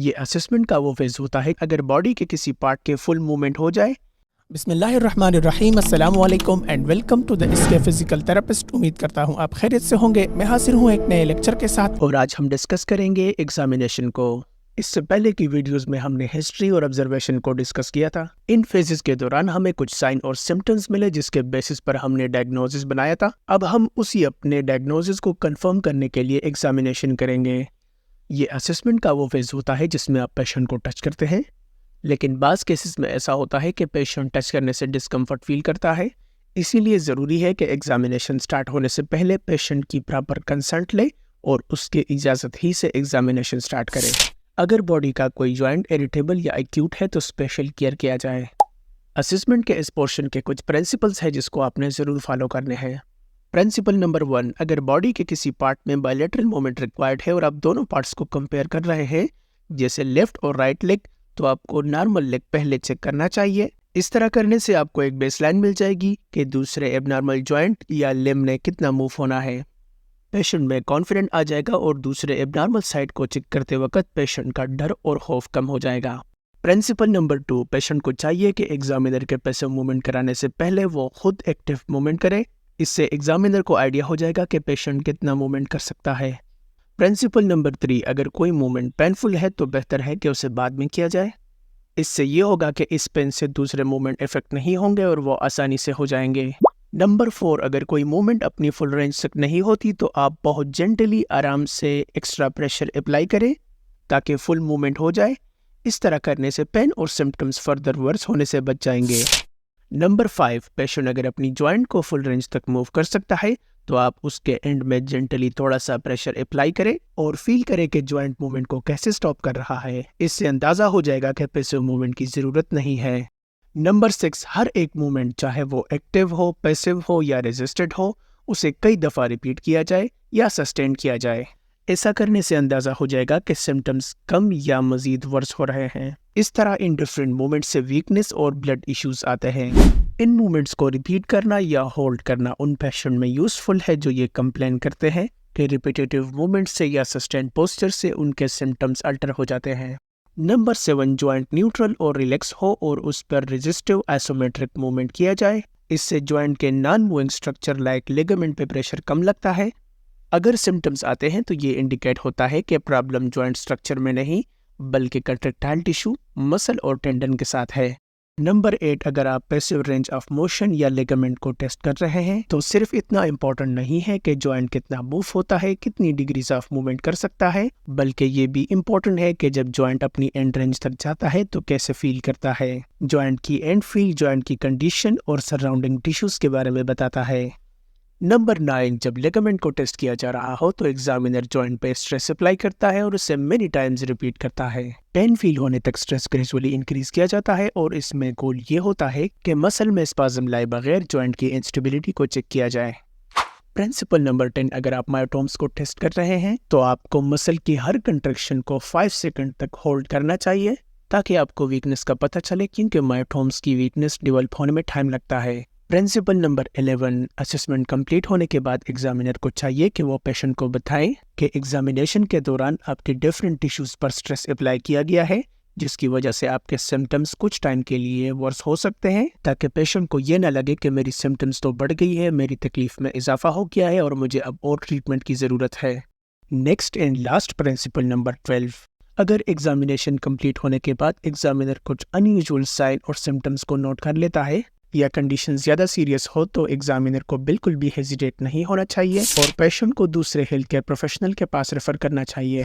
ये असेसमेंट का वो फेज होता है अगर बॉडी के किसी पार्ट के फुल मूवमेंट हो जाए। बिस्मिल्लाहिर्रहमानिर्रहीम, अस्सलाम वालेकुम एंड वेलकम टू द इसके फिजिकल थेरेपिस्ट। उम्मीद करता हूँ आप खैरियत से होंगे। मैं हाजिर हूँ एक नए लेक्चर के साथ और आज हम डिस्कस करेंगे एग्जामिनेशन को। इससे पहले की वीडियोस में हमने हिस्ट्री और ऑब्जर्वेशन को डिस्कस किया था। इन फेजेस के दौरान हमें कुछ साइन और सिम्टम्स मिले जिसके बेसिस पर हमने डायग्नोसिस बनाया था। अब हम उसी अपने डायग्नोसिस को कंफर्म करने के लिए एग्जामिनेशन करेंगे। ये असेसमेंट का वो फेज होता है जिसमें आप पेशेंट को टच करते हैं, लेकिन बाज़ केसेस में ऐसा होता है कि पेशेंट टच करने से डिस्कम्फर्ट फील करता है। इसीलिए ज़रूरी है कि एग्जामिनेशन स्टार्ट होने से पहले पेशेंट की प्रॉपर कंसल्ट ले और उसके इजाज़त ही से एग्जामिनेशन स्टार्ट करें। अगर बॉडी का कोई जॉइंट इरिटेबल या एक्यूट है तो स्पेशल केयर किया जाए। असेसमेंट के इस पोर्शन के कुछ प्रिंसिपल्स हैं जिसको आपने ज़रूर फॉलो करने हैं। प्रिंसिपल नंबर 1, अगर बॉडी के किसी पार्ट में बायलैटरल मूवमेंट रिक्वायर्ड है और आप दोनों पार्ट्स को कंपेयर कर रहे हैं, जैसे लेफ्ट और राइट लेग, तो आपको नॉर्मल लेग पहले चेक करना चाहिए। इस तरह करने से आपको एक बेसलाइन मिल जाएगी कि दूसरे एबनॉर्मल जॉइंट या लिम्ब ने कितना मूव होना है। पेशेंट में कॉन्फिडेंट आ जाएगा और दूसरे एबनॉर्मल साइड को चेक करते वक्त पेशेंट का डर और खौफ कम हो जाएगा। प्रिंसिपल नंबर 2, पेशेंट को चाहिए कि एग्जामिनर के पैसिव मूवमेंट कराने से पहले वो खुद एक्टिव मूवमेंट करे। इससे एग्जामिनर को आइडिया हो जाएगा कि पेशेंट कितना मूवमेंट कर सकता है। प्रिंसिपल नंबर 3, अगर कोई मूवमेंट पेनफुल है तो बेहतर है कि उसे बाद में किया जाए। इससे ये होगा कि इस पेन से दूसरे मूवमेंट इफेक्ट नहीं होंगे और वो आसानी से हो जाएंगे। नंबर 4, अगर कोई मूवमेंट अपनी फुल रेंज तक नहीं होती तो आप बहुत जेंटली आराम से एक्स्ट्रा प्रेशर अप्लाई करें ताकि फुल मूवमेंट हो जाए। इस तरह करने से पेन और सिम्टम्स फर्दर वर्स होने से बच जाएंगे। नंबर 5, पेशेंट अगर अपनी जॉइंट को फुल रेंज तक मूव कर सकता है तो आप उसके एंड में जेंटली थोड़ा सा प्रेशर अप्लाई करें और फील करें कि जॉइंट मूवमेंट को कैसे स्टॉप कर रहा है। इससे अंदाज़ा हो जाएगा कि पैसिव मूवमेंट की ज़रूरत नहीं है। नंबर 6, हर एक मूवमेंट चाहे वो एक्टिव हो, पैसिव हो या रेजिस्टेड हो, उसे कई दफ़ा रिपीट किया जाए या सस्टेन किया जाए। ऐसा करने से अंदाज़ा हो जाएगा कि सिम्टम्स कम या मज़ीद वर्स हो रहे हैं। इस तरह इन डिफरेंट मूवमेंट्स से वीकनेस और ब्लड इश्यूज आते हैं। इन मूवमेंट्स को रिपीट करना या होल्ड करना उन पेशेंट में यूज़फुल है जो ये कंप्लेन करते हैं कि रिपीटेटिव मूवमेंट से या सस्टेन पोस्चर से उनके सिम्टम्स अल्टर हो जाते हैं। नंबर 7, जॉइंट न्यूट्रल और रिलैक्स हो और उस पर रेजिस्टिव आइसोमेट्रिक मूवमेंट किया जाए। इससे जॉइंट के non moving structure like ligament पे प्रेशर कम लगता है। अगर सिम्टम्स आते हैं तो ये इंडिकेट होता है कि प्रॉब्लम जॉइंट स्ट्रक्चर में नहीं बल्कि कंट्रैक्टाइल टिश्यू, मसल और टेंडन के साथ है। नंबर 8, अगर आप पैसिव रेंज ऑफ मोशन या लिगामेंट को टेस्ट कर रहे हैं तो सिर्फ इतना इम्पोर्टेंट नहीं है कि जॉइंट कितना मूव होता है, कितनी डिग्रीज ऑफ मूवमेंट कर सकता है, बल्कि ये भी इम्पोर्टेंट है कि जब जॉइंट अपनी एंड रेंज तक जाता है तो कैसे फील करता है। जॉइंट की एंड फील जॉइंट की कंडीशन और सराउंडिंग टिश्यूज के बारे में बताता है। नंबर 9, जब लिगामेंट को टेस्ट किया जा रहा हो तो एग्जामिनर जॉइंट पे स्ट्रेस अप्लाई करता है और उसे मेनी टाइम्स रिपीट करता है। पेन फील होने तक स्ट्रेस ग्रेजुअली इंक्रीज किया जाता है और इसमें गोल ये होता है कि मसल में स्पाज्म लाए बगैर जॉइंट की इंस्टेबिलिटी को चेक किया जाए। प्रिंसिपल नंबर 10, अगर आप मायोटोम्स को टेस्ट कर रहे हैं तो आपको मसल की हर कंट्रैक्शन को 5 सेकंड तक होल्ड करना चाहिए ताकि आपको वीकनेस का पता चले, क्योंकि मायोटोम्स की वीकनेस डेवलप होने में टाइम लगता है। प्रिंसिपल नंबर 11, असेसमेंट कंप्लीट होने के बाद एग्जामिनर को चाहिए कि वो पेशेंट को बताएं कि एग्जामिनेशन के दौरान आपके डिफरेंट टिश्यूज पर स्ट्रेस अप्लाई किया गया है, जिसकी वजह से आपके सिम्टम्स कुछ टाइम के लिए वर्स हो सकते हैं, ताकि पेशेंट को ये ना लगे कि मेरी सिम्टम्स तो बढ़ गई है, मेरी तकलीफ में इजाफा हो गया है और मुझे अब और ट्रीटमेंट की ज़रूरत है। Next and last principle number 12, अगर एग्जामिनेशन कंप्लीट होने के बाद एग्जामिनर कुछ अनयूजुअल साइन और सिम्टम्स को नोट कर लेता है या कंडीशन ज़्यादा सीरियस हो तो एग्जामिनर को बिल्कुल भी हेजिटेट नहीं होना चाहिए और पेशेंट को दूसरे हेल्थ केयर प्रोफेशनल के पास रेफर करना चाहिए।